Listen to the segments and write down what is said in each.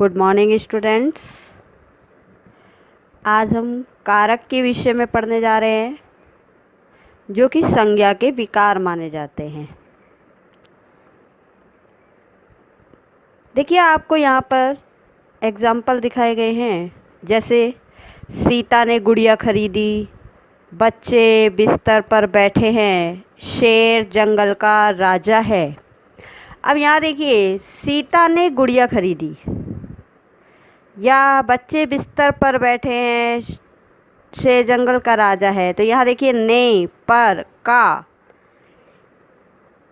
Good morning students. आज हम कारक के विषय में पढ़ने जा रहे हैं जो कि संज्ञा के विकार माने जाते हैं। देखिए आपको यहाँ पर एग्जाम्पल दिखाए गए हैं, जैसे सीता ने गुड़िया खरीदी, बच्चे बिस्तर पर बैठे हैं, शेर जंगल का राजा है। अब यहाँ देखिए, सीता ने गुड़िया खरीदी या बच्चे बिस्तर पर बैठे हैं, शेर जंगल का राजा है। तो यहाँ देखिए ने, पर, का,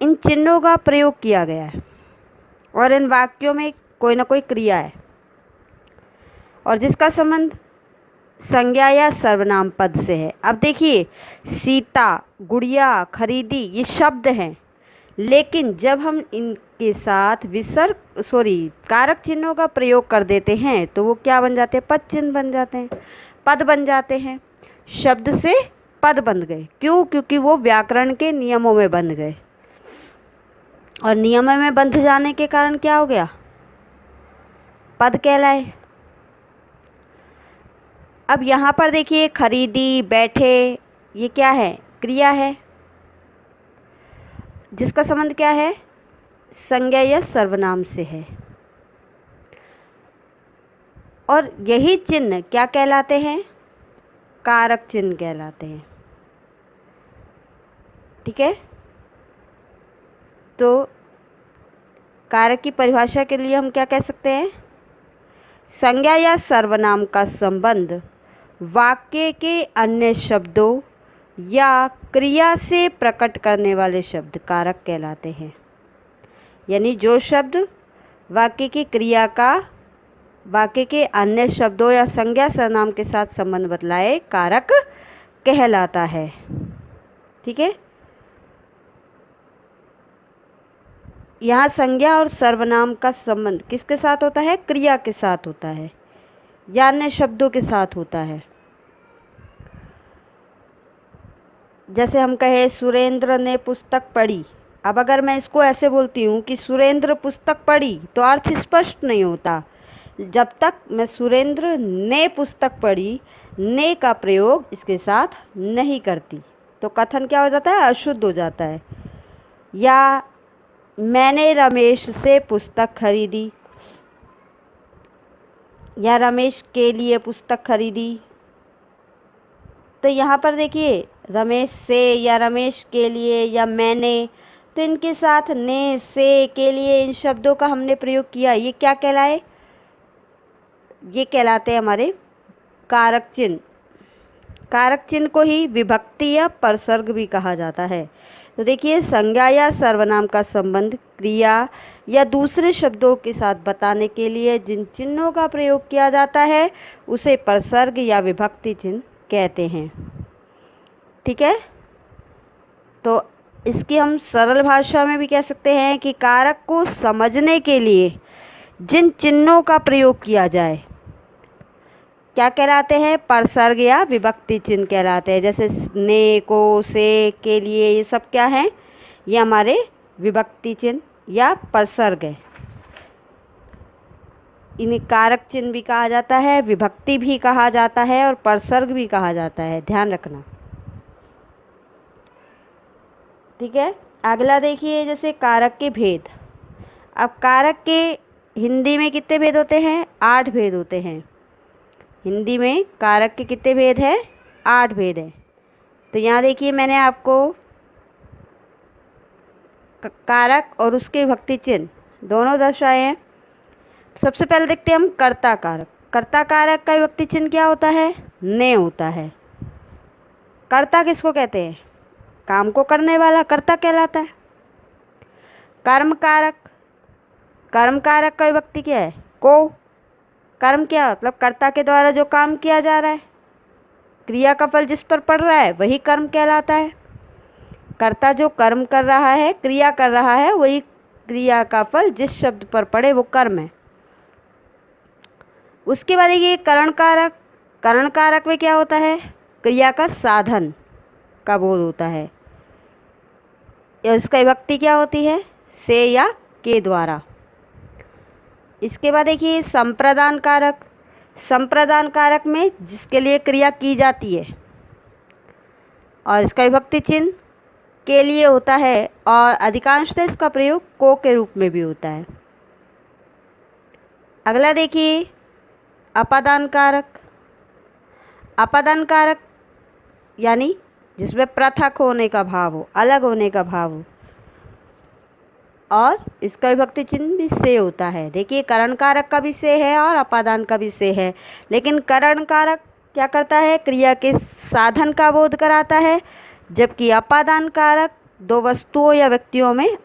इन चिन्हों का प्रयोग किया गया है और इन वाक्यों में कोई ना कोई क्रिया है और जिसका संबंध संज्ञा या सर्वनाम पद से है। अब देखिए, सीता, गुड़िया, खरीदी, ये शब्द हैं, लेकिन जब हम इनके साथ कारक चिन्हों का प्रयोग कर देते हैं तो वो क्या बन जाते हैं? पद चिन्ह बन जाते हैं, पद बन जाते हैं। शब्द से पद बन गए। क्यों? क्योंकि वो व्याकरण के नियमों में बंध गए और नियमों में बंध जाने के कारण क्या हो गया? पद कहलाए। अब यहाँ पर देखिए, खरीदी, बैठे, ये क्या है? क्रिया है जिसका संबंध क्या है? संज्ञा या सर्वनाम से है। और यही चिन्ह क्या कहलाते हैं? कारक चिन्ह कहलाते हैं। ठीक है, तो कारक की परिभाषा के लिए हम क्या कह सकते हैं? संज्ञा या सर्वनाम का संबंध वाक्य के अन्य शब्दों या क्रिया से प्रकट करने वाले शब्द कारक कहलाते हैं। यानी जो शब्द वाक्य की क्रिया का वाक्य के अन्य शब्दों या संज्ञा सर्वनाम के साथ संबंध बतलाए, कारक कहलाता है। ठीक है, यहाँ संज्ञा और सर्वनाम का संबंध किसके साथ होता है? क्रिया के साथ होता है या अन्य शब्दों के साथ होता है। जैसे हम कहे सुरेंद्र ने पुस्तक पढ़ी। अब अगर मैं इसको ऐसे बोलती हूँ कि सुरेंद्र पुस्तक पढ़ी, तो अर्थ स्पष्ट नहीं होता जब तक मैं सुरेंद्र ने पुस्तक पढ़ी, ने का प्रयोग इसके साथ नहीं करती, तो कथन क्या हो जाता है? अशुद्ध हो जाता है। या मैंने रमेश से पुस्तक खरीदी या रमेश के लिए पुस्तक खरीदी। तो यहाँ पर देखिए, रमेश से या रमेश के लिए या मैंने, तो इनके साथ ने, से, के लिए, इन शब्दों का हमने प्रयोग किया। ये क्या कहलाए? ये कहलाते हैं हमारे कारक चिन्ह। कारक चिन्ह को ही विभक्ति या परसर्ग भी कहा जाता है। तो देखिए, संज्ञा या सर्वनाम का संबंध क्रिया या दूसरे शब्दों के साथ बताने के लिए जिन चिन्हों का प्रयोग किया जाता है उसे परसर्ग या विभक्ति चिन्ह कहते हैं। ठीक है, तो इसकी हम सरल भाषा में भी कह सकते हैं कि कारक को समझने के लिए जिन चिन्हों का प्रयोग किया जाए क्या कहलाते हैं? परसर्ग या विभक्ति चिन्ह कहलाते हैं। जैसे ने, को, से, के लिए, ये सब क्या हैं? ये हमारे विभक्ति चिन्ह या परसर्ग है। इन्हें कारक चिन्ह भी कहा जाता है, विभक्ति भी कहा जाता है और परसर्ग भी कहा जाता है, ध्यान रखना। ठीक है, अगला देखिए, जैसे कारक के भेद। अब कारक के हिंदी में कितने भेद होते हैं? 8 भेद होते हैं। हिंदी में कारक के कितने भेद हैं? 8 भेद हैं। तो यहाँ देखिए, मैंने आपको कारक और उसके विभक्ति चिन्ह दोनों दर्शाए हैं। सबसे पहले देखते हैं हम कर्ता कारक। कर्ता कारक का विभक्ति चिन्ह क्या होता है? ने होता है। कर्ता किसको कहते हैं? काम को करने वाला कर्ता कहलाता है। कर्म कारक। कर्म कारक का विभक्ति क्या है? को। कर्म क्या मतलब? कर्ता के द्वारा जो काम किया जा रहा है, क्रिया का फल जिस पर पड़ रहा है वही कर्म कहलाता है। कर्ता जो कर्म कर रहा है, क्रिया कर रहा है, वही क्रिया का फल जिस शब्द पर पड़े वो कर्म है। उसके बाद ये करण कारक। करण कारक में क्या होता है? क्रिया का साधन का बोध होता है। इसका विभक्ति क्या होती है? से या के द्वारा। इसके बाद देखिए संप्रदान कारक। संप्रदान कारक में जिसके लिए क्रिया की जाती है और इसका विभक्ति चिन्ह के लिए होता है और अधिकांशतः इसका प्रयोग को के रूप में भी होता है। अगला देखिए अपादान कारक। अपादान कारक यानी जिसमें पृथक होने का भाव हो, अलग होने का भाव हो, और इसका विभक्ति चिन्ह भी से होता है। देखिए करण कारक का भी से है और अपादान का भी से है, लेकिन करण कारक क्या करता है, क्रिया के साधन का बोध कराता है, जबकि अपादान कारक दो वस्तुओं या व्यक्तियों में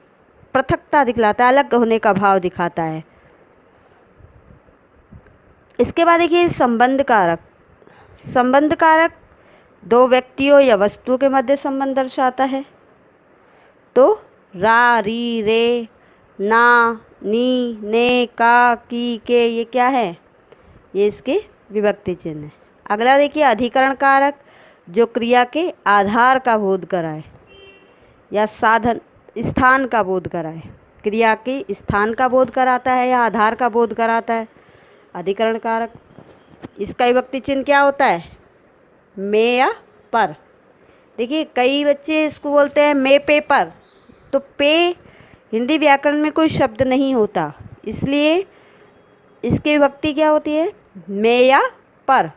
पृथकता दिखलाता है, अलग होने का भाव दिखाता है। इसके बाद देखिए संबंध कारक। संबंध कारक दो व्यक्तियों या वस्तुओं के मध्य संबंध दर्शाता है। तो रा, री, रे, ना, नी, ने, का, की, के, ये क्या है, ये इसके विभक्ति चिन्ह है। अगला देखिए अधिकरण कारक, जो क्रिया के आधार का बोध कराए या साधन स्थान का बोध कराए। क्रिया के स्थान का बोध कराता है या आधार का बोध कराता है अधिकरण कारक। इसका विभक्ति चिन्ह क्या होता है, में या पर। देखिए कई बच्चे इसको बोलते हैं मे पे पर, तो पे हिंदी व्याकरण में कोई शब्द नहीं होता, इसलिए इसकी विभक्ति क्या होती है, में या पर।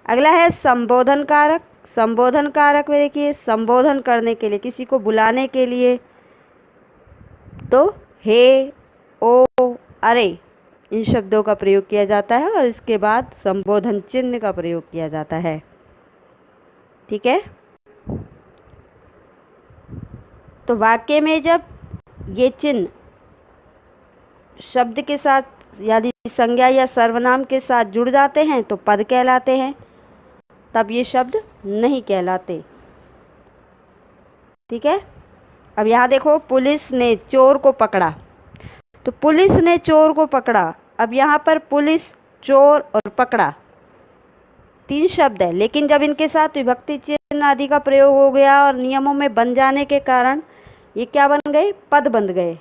अगला है संबोधन कारक। संबोधन कारक में देखिए संबोधन करने के लिए, किसी को बुलाने के लिए, तो हे, ओ, अरे इन शब्दों का प्रयोग किया जाता है और इसके बाद संबोधन चिन्ह का प्रयोग किया जाता है। ठीक है, तो वाक्य में जब ये चिन्ह शब्द के साथ यदि संज्ञा या सर्वनाम के साथ जुड़ जाते हैं तो पद कहलाते हैं, तब ये शब्द नहीं कहलाते। ठीक है, अब यहाँ देखो पुलिस ने चोर को पकड़ा, तो पुलिस ने चोर को पकड़ा। अब यहाँ पर पुलिस, चोर और पकड़ा तीन शब्द है, लेकिन जब इनके साथ विभक्ति चिन्ह आदि का प्रयोग हो गया और नियमों में बन जाने के कारण ये क्या बन गए, पद बन गए।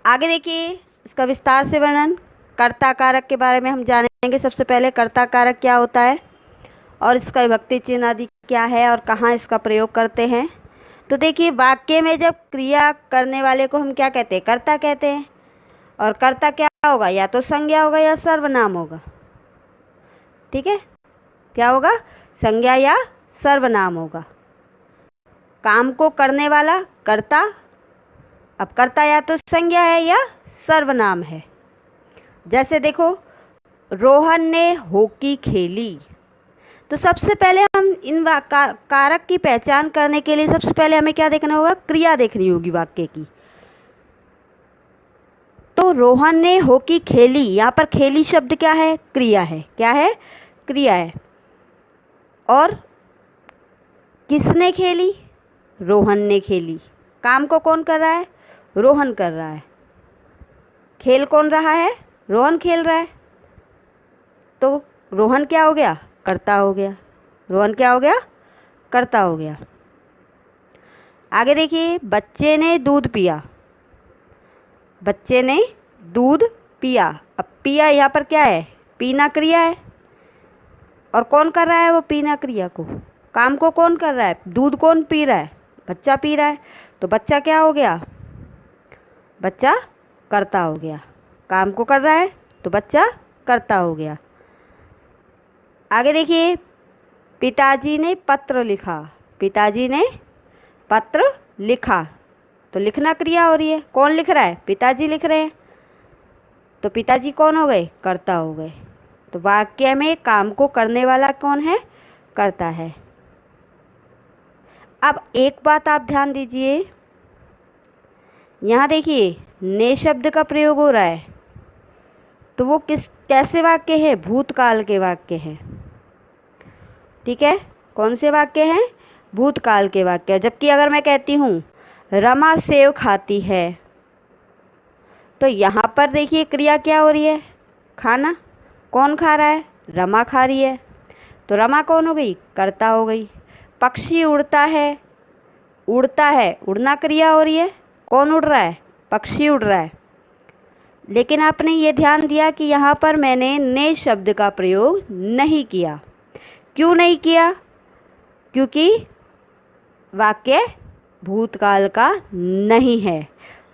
आगे देखिए इसका विस्तार से वर्णन। कर्ता कारक के बारे में हम जानेंगे। सबसे पहले कर्ता कारक क्या होता है और इसका विभक्ति चिन्ह आदि क्या है और कहाँ इसका प्रयोग करते हैं। तो देखिए वाक्य में जब क्रिया करने वाले को हम क्या कहते हैं, कर्ता कहते हैं, और कर्ता क्या होगा, या तो संज्ञा होगा या सर्वनाम होगा। ठीक है, क्या होगा, संज्ञा या सर्वनाम होगा। काम को करने वाला कर्ता। अब कर्ता या तो संज्ञा है या सर्वनाम है। जैसे देखो रोहन ने हॉकी खेली, तो सबसे पहले हम इन कारक की पहचान करने के लिए सबसे पहले हमें क्या देखना होगा, क्रिया देखनी होगी वाक्य की। तो रोहन ने हॉकी खेली, यहाँ पर खेली शब्द क्या है, क्रिया है। क्या है, क्रिया है। और किसने खेली, रोहन ने खेली। काम को कौन कर रहा है, रोहन कर रहा है। खेल कौन रहा है, रोहन खेल रहा है। तो रोहन क्या हो गया, कर्ता हो गया। रोहन क्या हो गया, कर्ता हो गया। आगे देखिए बच्चे ने दूध पिया। बच्चे ने दूध पिया। अब पिया यहाँ पर क्या है, पीना क्रिया है, और कौन कर रहा है वो पीना क्रिया को। काम को कौन कर रहा है, दूध कौन पी रहा है, बच्चा पी रहा है। तो बच्चा क्या हो गया, बच्चा कर्ता हो गया। काम को कर रहा है तो बच्चा कर्ता हो गया। आगे देखिए पिताजी ने पत्र लिखा। पिताजी ने पत्र लिखा, तो लिखना क्रिया हो रही है। कौन लिख रहा है, पिताजी लिख रहे हैं, तो पिताजी कौन हो गए, कर्ता हो गए। तो वाक्य में काम को करने वाला कौन है, कर्ता है। अब एक बात आप ध्यान दीजिए, यहाँ देखिए ने शब्द का प्रयोग हो रहा है, तो वो कैसे वाक्य है, भूतकाल के वाक्य हैं। ठीक है, कौन से वाक्य हैं, भूतकाल के वाक्य। जबकि अगर मैं कहती हूँ रमा सेव खाती है, तो यहाँ पर देखिए क्रिया क्या हो रही है, खाना। कौन खा रहा है, रमा खा रही है, तो रमा कौन हो गई, कर्ता हो गई। पक्षी उड़ता है, उड़ता है, उड़ना क्रिया हो रही है। कौन उड़ रहा है, पक्षी उड़ रहा है। लेकिन आपने ये ध्यान दिया कि यहाँ पर मैंने ने शब्द का प्रयोग नहीं किया। क्यों नहीं किया? क्योंकि वाक्य भूतकाल का नहीं है।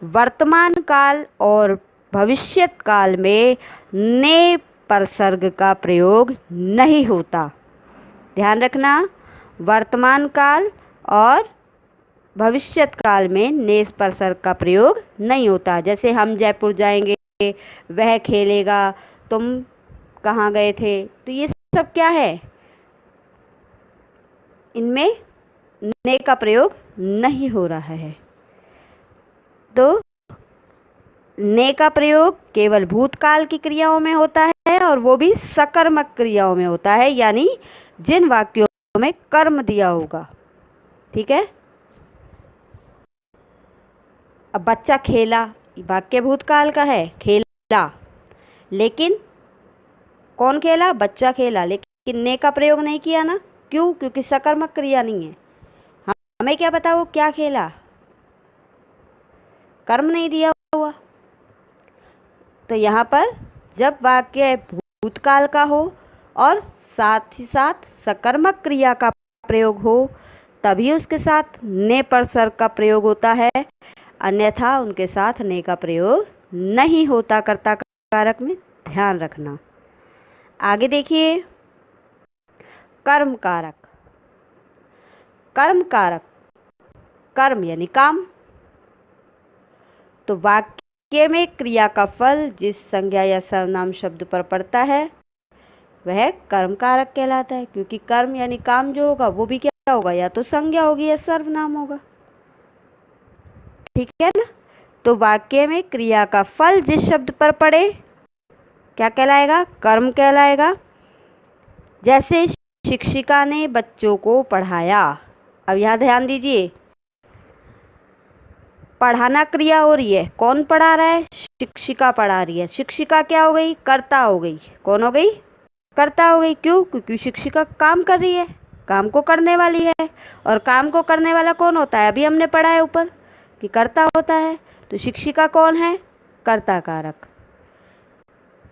वर्तमान काल और भविष्यत काल में ने परसर्ग का प्रयोग नहीं होता। ध्यान रखना, वर्तमान काल और भविष्यत काल में ने परसर्ग का प्रयोग नहीं होता। जैसे हम जयपुर जाएंगे, वह खेलेगा, तुम कहाँ गए थे, तो ये सब क्या है? इनमें ने का प्रयोग नहीं हो रहा है। तो ने का प्रयोग केवल भूतकाल की क्रियाओं में होता है, और वो भी सकर्मक क्रियाओं में होता है, यानी जिन वाक्यों में कर्म दिया होगा। ठीक है। अब बच्चा खेला, वाक्य भूतकाल का है, खेला, लेकिन कौन खेला? बच्चा खेला, लेकिन ने का प्रयोग नहीं किया ना। क्यों? क्योंकि सकर्मक क्रिया नहीं है। हमें क्या पता वो क्या खेला, कर्म नहीं दिया हुआ। तो यहाँ पर जब वाक्य भूतकाल का हो और साथ ही साथ सकर्मक क्रिया का प्रयोग हो, तभी उसके साथ ने परसर्ग का प्रयोग होता है, अन्यथा उनके साथ ने का प्रयोग नहीं होता कर्ता कारक में। ध्यान रखना। आगे देखिए, कर्म कारक। कर्म कारक, कर्म यानी काम। तो वाक्य में क्रिया का फल जिस संज्ञा या सर्वनाम शब्द पर पड़ता है वह कर्म कारक कहलाता है। क्योंकि कर्म यानी काम जो होगा वो भी क्या होगा? या तो संज्ञा होगी या सर्वनाम होगा। ठीक है ना। तो वाक्य में क्रिया का फल जिस शब्द पर पड़े क्या कहलाएगा? कर्म कहलाएगा। जैसे शिक्षिका ने बच्चों को पढ़ाया। अब यहाँ ध्यान दीजिए, पढ़ाना क्रिया हो रही है, कौन पढ़ा रहा है? शिक्षिका पढ़ा रही है। शिक्षिका क्या हो गई? कर्ता हो गई। कौन हो गई? कर्ता हो गई। क्यों? क्योंकि शिक्षिका काम कर रही है, काम को करने वाली है। और काम को करने वाला कौन होता है? अभी हमने पढ़ा है ऊपर कि कर्ता होता है। तो शिक्षिका कौन है? कर्ता कारक।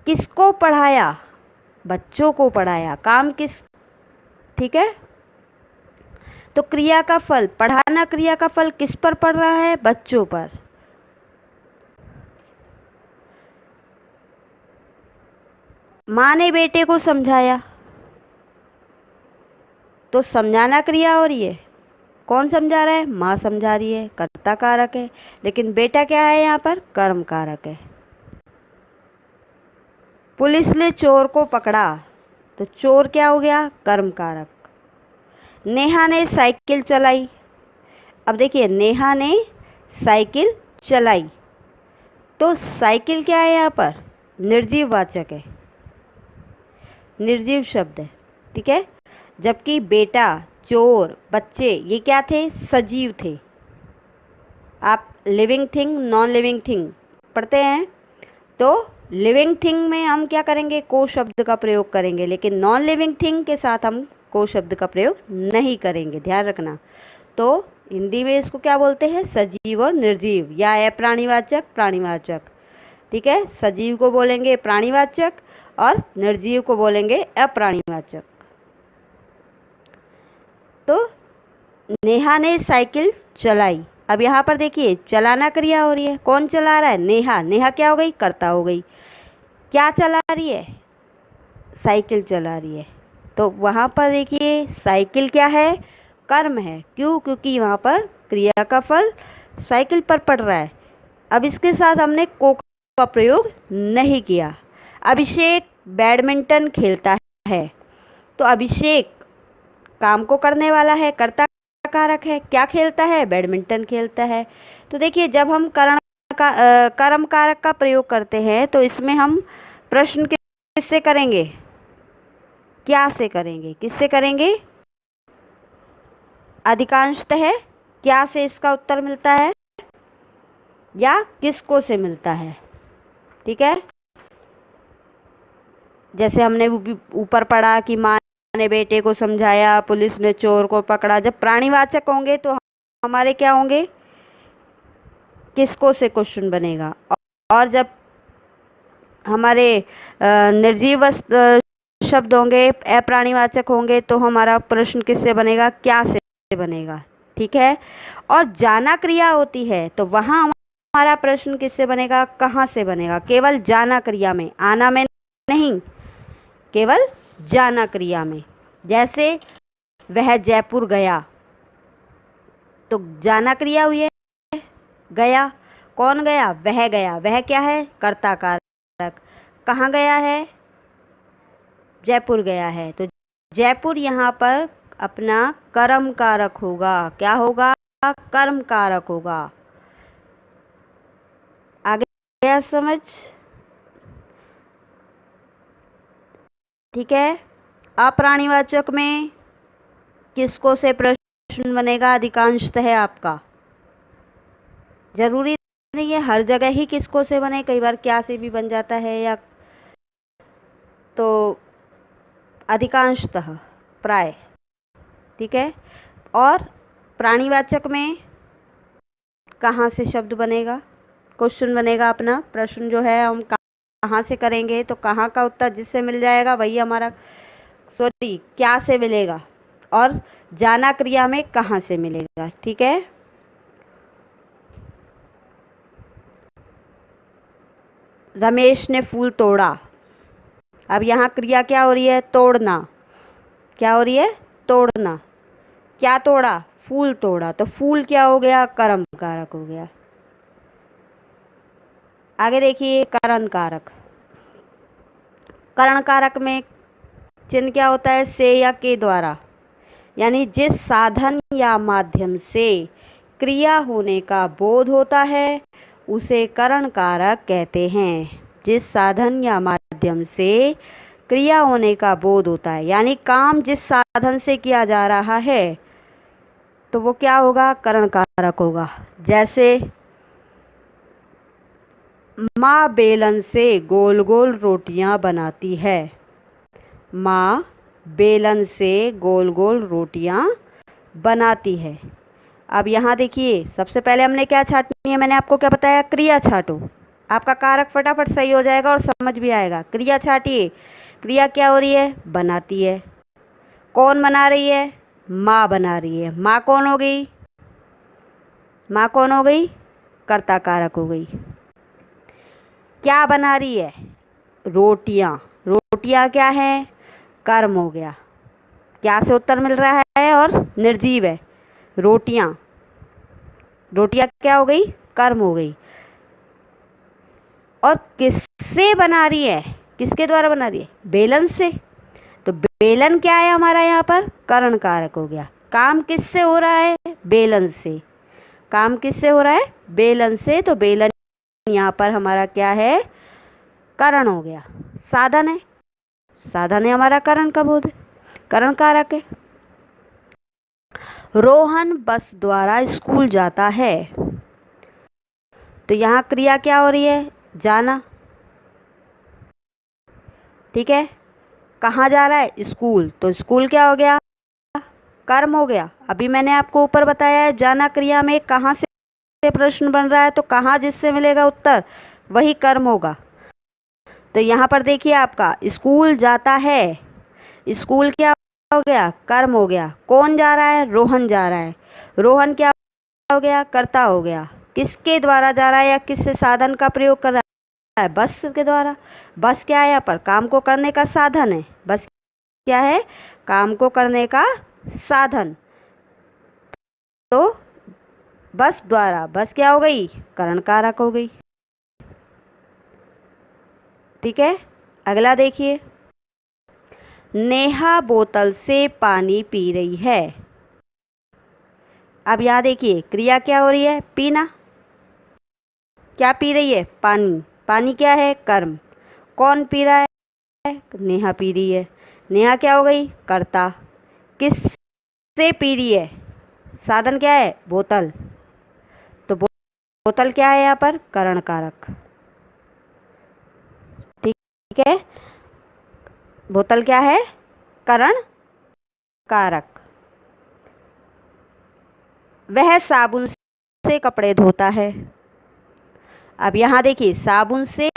किसको पढ़ाया? बच्चों को पढ़ाया। काम किस? ठीक है। तो क्रिया का फल, पढ़ाना क्रिया का फल किस पर पड़ रहा है? बच्चों पर। माँ ने बेटे को समझाया, तो समझाना क्रिया हो रही है, कौन समझा रहा है? माँ समझा रही है, कर्ता कारक है। लेकिन बेटा क्या है यहाँ पर? कर्म कारक है। पुलिस ने चोर को पकड़ा, तो चोर क्या हो गया? कर्म कारक। नेहा ने साइकिल चलाई। अब देखिए, नेहा ने साइकिल चलाई, तो साइकिल क्या है यहाँ पर? निर्जीव वाचक है, निर्जीव शब्द है। ठीक है। जबकि बेटा, चोर, बच्चे ये क्या थे? सजीव थे। आप living thing, non living thing पढ़ते हैं, तो लिविंग थिंग में हम क्या करेंगे? को शब्द का प्रयोग करेंगे, लेकिन नॉन लिविंग थिंग के साथ हम को शब्द का प्रयोग नहीं करेंगे। ध्यान रखना। तो हिंदी में इसको क्या बोलते हैं? सजीव और निर्जीव, या अप्राणीवाचक, प्राणीवाचक। ठीक है। सजीव को बोलेंगे प्राणीवाचक और निर्जीव को बोलेंगे अप्राणीवाचक। तो नेहा ने साइकिल चलाई। अब यहाँ पर देखिए, चलाना क्रिया हो रही है, कौन चला रहा है? नेहा। नेहा क्या हो गई? कर्ता हो गई। क्या चला रही है? साइकिल चला रही है। तो वहाँ पर देखिए, साइकिल क्या है? कर्म है। क्यों? क्योंकि वहाँ पर क्रिया का फल साइकिल पर पड़ रहा है। अब इसके साथ हमने को का प्रयोग नहीं किया। अभिषेक बैडमिंटन खेलता है, तो अभिषेक काम को करने वाला है, कर्ता कारक है। क्या खेलता है? बैडमिंटन खेलता है। तो देखिए, जब हम कर्म कारक का प्रयोग करते हैं तो इसमें हम प्रश्न किससे करेंगे? क्या से करेंगे? किससे करेंगे? अधिकांशतः क्या से इसका उत्तर मिलता है, या किसको से मिलता है। ठीक है। जैसे हमने ऊपर पढ़ा कि माँ ने बेटे को समझाया, पुलिस ने चोर को पकड़ा। जब प्राणीवाचक होंगे तो हमारे क्या होंगे? किसको से क्वेश्चन बनेगा। और जब हमारे निर्जीव शब्द होंगे, अप्राणीवाचक होंगे, तो हमारा प्रश्न किससे बनेगा, क्या से बनेगा। ठीक है। और जाना क्रिया होती है तो वहाँ हमारा प्रश्न किससे बनेगा, कहाँ से बनेगा। केवल जाना क्रिया में, आना में नहीं, केवल जाना क्रिया में। जैसे वह जयपुर गया, तो जाना क्रिया हुई है, गया। कौन गया, वह गया। वह क्या है, कर्ता कारक। कहाँ गया है, जयपुर गया है, तो जयपुर यहाँ पर अपना कर्म कारक होगा। क्या होगा, कर्म कारक होगा। आगे गया समझ। ठीक है। अप्राणीवाचक में किसको से प्रश्न बनेगा, अधिकांशतः है आपका। जरूरी नहीं है हर जगह ही किसको से बने, कई बार क्या से भी बन जाता है, या तो अधिकांशतः, प्राय। ठीक है। और प्राणीवाचक में कहाँ से शब्द बनेगा, क्वेश्चन बनेगा। अपना प्रश्न जो है हम कहाँ से करेंगे, तो कहाँ का उत्तर जिससे मिल जाएगा वही हमारा, सॉरी, क्या से मिलेगा। और जाना क्रिया में कहाँ से मिलेगा। ठीक है। रमेश ने फूल तोड़ा। अब यहाँ क्रिया क्या हो रही है, तोड़ना। क्या हो रही है, तोड़ना। क्या तोड़ा, फूल तोड़ा, तो फूल क्या हो गया, कर्म कारक हो गया। आगे देखिए, करण कारक। करण कारक में चिन्ह क्या होता है, से या के द्वारा, यानी जिस साधन या माध्यम से क्रिया होने का बोध होता है उसे करण कारक कहते हैं। जिस साधन या माध्यम से क्रिया होने का बोध होता है, यानी काम जिस साधन से किया जा रहा है, तो वो क्या होगा, करण कारक होगा। जैसे माँ बेलन से गोल गोल रोटियां बनाती है। माँ बेलन से गोल गोल रोटियां बनाती है। अब यहाँ देखिए, सबसे पहले हमने क्या छाटनी है, मैंने आपको क्या बताया, क्रिया छाटो। आपका कारक फटाफट सही हो जाएगा और समझ भी आएगा। क्रिया छाटिए। क्रिया क्या हो रही है, बनाती है। कौन बना रही है, माँ बना रही है। माँ कौन हो गई, माँ कौन हो गई, कर्ता कारक हो गई। क्या बना रही है, रोटियां। रोटियां क्या है, कर्म हो गया। क्या से उत्तर मिल रहा है, और निर्जीव है, रोटियां। रोटियां क्या हो गई, कर्म हो गई। और किससे बना रही है, किसके द्वारा बना रही है, बेलन से। तो बेलन क्या है हमारा यहाँ पर, करण कारक हो गया। काम किससे हो रहा है, बेलन से। काम किससे हो रहा है, बेलन से, तो बेलन यहाँ पर हमारा क्या है, करण हो गया। साधन है, साधन है हमारा करण का बोध, करण कारक है। रोहन बस द्वारा स्कूल जाता है। तो यहाँ क्रिया क्या हो रही है, जाना। ठीक है। कहाँ जा रहा है, स्कूल, तो स्कूल क्या हो गया, कर्म हो गया। अभी मैंने आपको ऊपर बताया है, जाना क्रिया में कहाँ से प्रश्न बन रहा है, तो कहाँ जिससे मिलेगा उत्तर वही कर्म होगा। तो यहाँ पर देखिए, आपका स्कूल जाता है, स्कूल क्या हो गया, कर्म हो गया। कौन जा रहा है, रोहन जा रहा है। रोहन क्या हो गया, कर्ता हो गया। किसके द्वारा जा रहा है, या किस साधन का प्रयोग कर रहा है, बस के द्वारा। बस क्या है, यहाँ पर काम को करने का साधन है। बस क्या है, काम को करने का साधन। तो बस द्वारा, बस क्या हो गई, करण कारक हो गई। ठीक है। अगला देखिए, नेहा बोतल से पानी पी रही है। अब यहाँ देखिए, क्रिया क्या हो रही है, पीना। क्या पी रही है, पानी। पानी क्या है, कर्म। कौन पी रहा है, नेहा पी रही है। नेहा क्या हो गई, कर्ता। किस से पी रही है, साधन क्या है, बोतल। तो बोतल क्या है यहाँ पर, करण कारक। ठीक है। बोतल क्या है, करण कारक। वह साबुन से कपड़े धोता है। अब यहाँ देखिए, साबुन से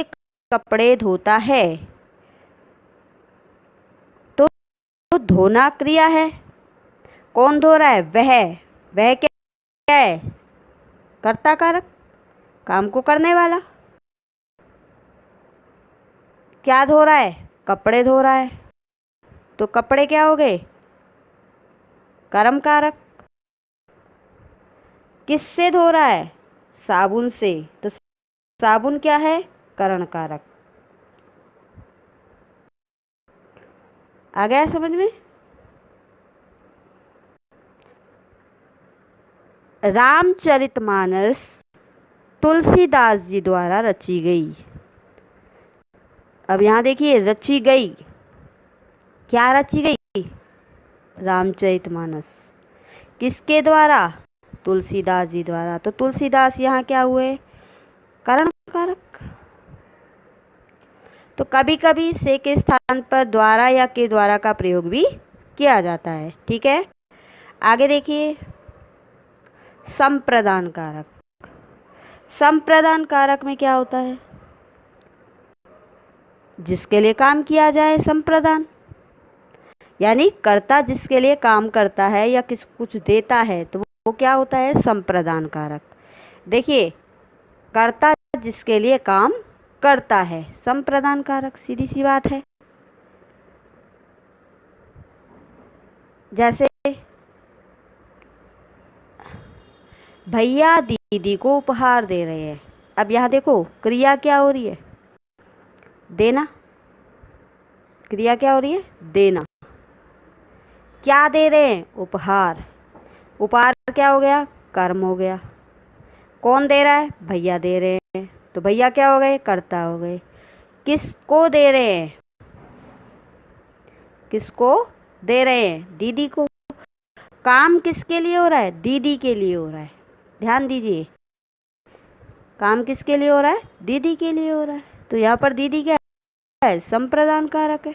कपड़े धोता है, तो धोना क्रिया है। कौन धो रहा है? वह क्या है? कर्ता कारक, काम को करने वाला। क्या धो रहा है? कपड़े धो रहा है, तो कपड़े क्या हो गए? कर्म कारक। किससे धो रहा है? साबुन से, तो साबुन क्या है? करण कारक। आ गया समझ में? रामचरितमानस तुलसीदास जी द्वारा रची गई। अब यहाँ देखिए, रची गई, क्या रची गई? रामचरितमानस। किसके द्वारा? तुलसीदास जी द्वारा। तो तुलसीदास यहाँ क्या हुए? करण कारक। तो कभी कभी से के स्थान पर द्वारा या के द्वारा का प्रयोग भी किया जाता है। ठीक है, आगे देखिए, संप्रदान कारक। संप्रदान कारक में क्या होता है? जिसके लिए काम किया जाए, संप्रदान, यानी कर्ता जिसके लिए काम करता है या किस कुछ देता है, तो वो क्या होता है? संप्रदान कारक। देखिए, कर्ता जिसके लिए काम करता है, संप्रदान कारक, सीधी सी बात है। जैसे भैया दीदी को उपहार दे रहे हैं। अब यहाँ देखो, क्रिया क्या हो रही है? देना। क्रिया क्या हो रही है? देना। क्या दे रहे हैं? उपहार। उपहार क्या हो गया? कर्म हो गया। कौन दे रहा है? भैया दे रहे हैं, तो भैया क्या हो गए? कर्ता हो गए। किसको दे रहे हैं? किसको दे रहे हैं? दीदी को। काम किसके लिए हो रहा है? दीदी के लिए हो रहा है। ध्यान दीजिए, काम किसके लिए हो रहा है? दीदी के लिए हो रहा है। तो यहाँ पर दीदी क्या है? संप्रदान कारक है।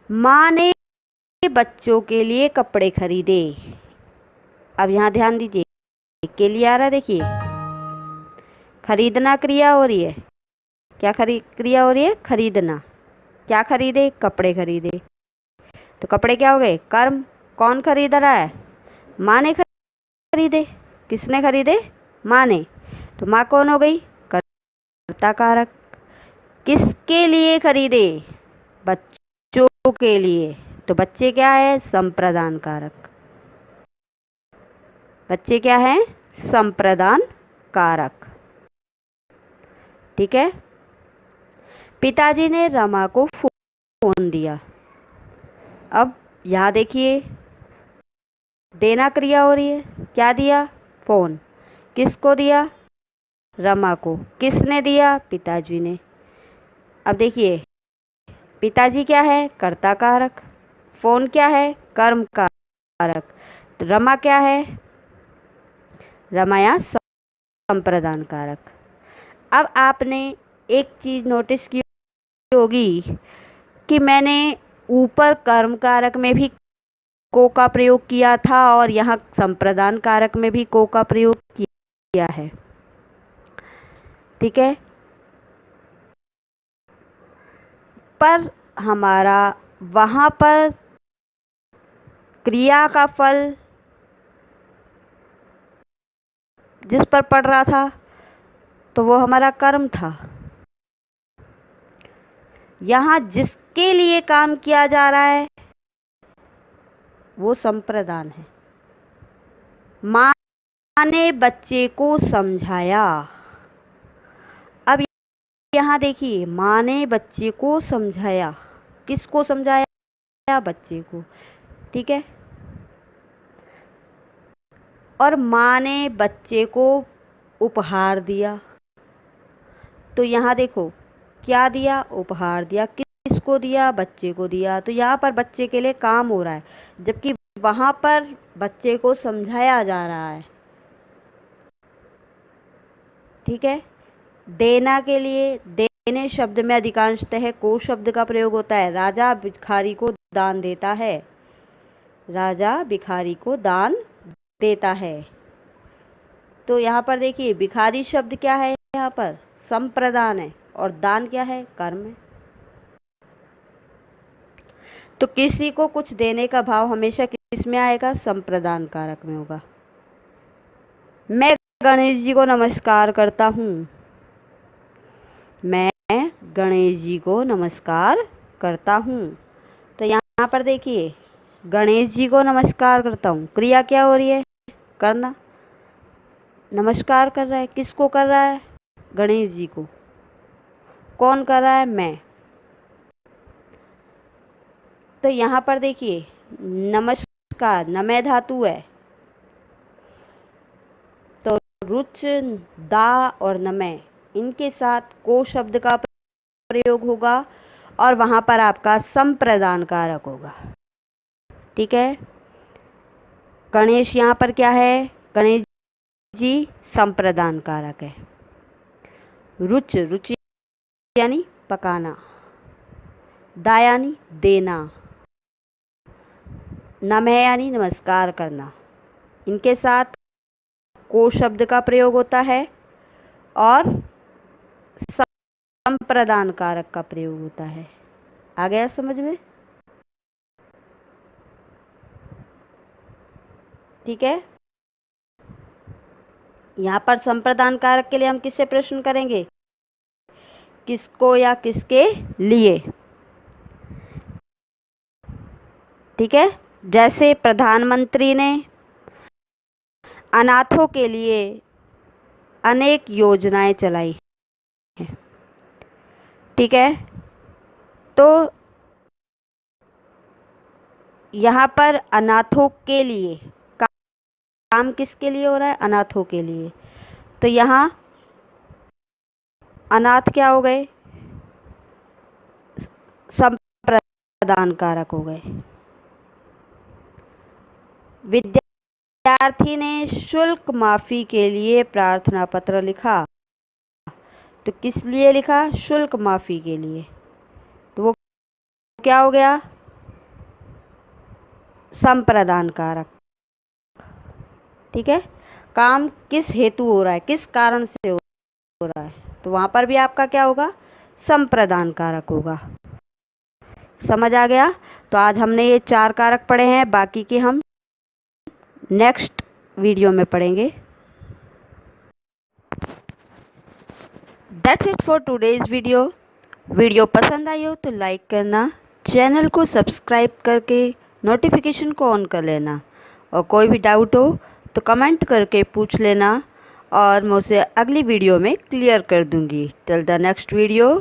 माँ ने बच्चों के लिए कपड़े खरीदे। अब यहाँ ध्यान दीजिए, के लिए आ रहा है, देखिए, खरीदना क्रिया हो रही है। क्या क्रिया हो रही है? खरीदना। क्या खरीदे? कपड़े खरीदे, तो कपड़े क्या हो गए? कर्म। कौन खरीद रहा है? माँ ने खरीदे। किसने खरीदे? माँ ने। तो माँ कौन हो गई? कर्ता कारक। किसके लिए खरीदे? बच्चों के लिए, तो बच्चे क्या है? संप्रदान कारक। बच्चे क्या है? संप्रदान कारक। ठीक है, पिताजी ने रमा को फोन दिया। अब यहाँ देखिए, देना क्रिया हो रही है। क्या दिया? फोन। किसको दिया? रमा को। किसने दिया? पिताजी ने। अब देखिए, पिताजी क्या है? कर्ता कारक। फोन क्या है? कर्म कारक। तो रमा क्या है? रमा या संप्रदान कारक। अब आपने एक चीज नोटिस की होगी कि मैंने ऊपर कर्म कारक में भी को का प्रयोग किया था और यहाँ संप्रदान कारक में भी को का प्रयोग किया है। ठीक है, पर हमारा वहाँ पर क्रिया का फल जिस पर पड़ रहा था, तो वो हमारा कर्म था। यहाँ जिसके लिए काम किया जा रहा है, वो संप्रदान है। माँ ने बच्चे को समझाया। अब यहाँ देखिए, माँ ने बच्चे को समझाया। किसको समझाया? बच्चे को। ठीक है, और माँ ने बच्चे को उपहार दिया। तो यहाँ देखो, क्या दिया? उपहार दिया। किसको दिया? बच्चे को दिया। तो यहाँ पर बच्चे के लिए काम हो रहा है, जबकि वहाँ पर बच्चे को समझाया जा रहा है। ठीक है, देना के लिए, देने शब्द में अधिकांशतः को शब्द का प्रयोग होता है। राजा भिखारी को दान देता है। राजा भिखारी को दान देता है। तो यहाँ पर देखिए भिखारी शब्द क्या है, यहाँ पर संप्रदान है और दान क्या है, कर्म है। तो किसी को कुछ देने का भाव हमेशा किस में आएगा, संप्रदान कारक में होगा। मैं गणेश जी को नमस्कार करता हूँ, मैं गणेश जी को नमस्कार करता हूँ। तो यहाँ पर देखिए गणेश जी को नमस्कार करता हूँ, क्रिया क्या हो रही है, करना। नमस्कार कर रहा है, किसको कर रहा है, गणेश जी को। कौन कर रहा है, मैं। तो यहाँ पर देखिए नमस्कार नमय धातु है, तो रुच दा और नमय इनके साथ को शब्द का प्रयोग होगा और वहाँ पर आपका संप्रदान कारक होगा। ठीक है। गणेश यहाँ पर क्या है, गणेश जी संप्रदान कारक है। रुचि यानी पकाना, दा यानी देना, नमः यानी नमस्कार करना, इनके साथ को शब्द का प्रयोग होता है और संप्रदान कारक का प्रयोग होता है। आ गया समझ में? ठीक है। यहाँ पर संप्रदान कारक के लिए हम किससे प्रश्न करेंगे, किसको या किसके लिए। ठीक है। जैसे प्रधानमंत्री ने अनाथों के लिए अनेक योजनाएं चलाई हैं। ठीक है। तो यहाँ पर अनाथों के लिए काम किसके लिए हो रहा है, अनाथों के लिए। तो यहाँ अनाथ क्या हो गए, संप्रदान कारक हो गए। विद्यार्थी ने शुल्क माफी के लिए प्रार्थना पत्र लिखा, तो किस लिए लिखा, शुल्क माफी के लिए। तो वो क्या हो गया, संप्रदान कारक। ठीक है। काम किस हेतु हो रहा है, किस कारण से हो रहा है, तो वहाँ पर भी आपका क्या होगा, संप्रदान कारक होगा। समझ आ गया? तो आज हमने ये 4 कारक पढ़े हैं, बाकी के हम नेक्स्ट वीडियो में पढ़ेंगे। That's it for today's video. Video पसंद आई हो तो लाइक करना, चैनल को सब्सक्राइब करके नोटिफिकेशन को ऑन कर लेना, और कोई भी डाउट हो तो कमेंट करके पूछ लेना और मैं उसे अगली वीडियो में क्लियर कर दूंगी। Till the next video,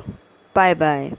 bye bye.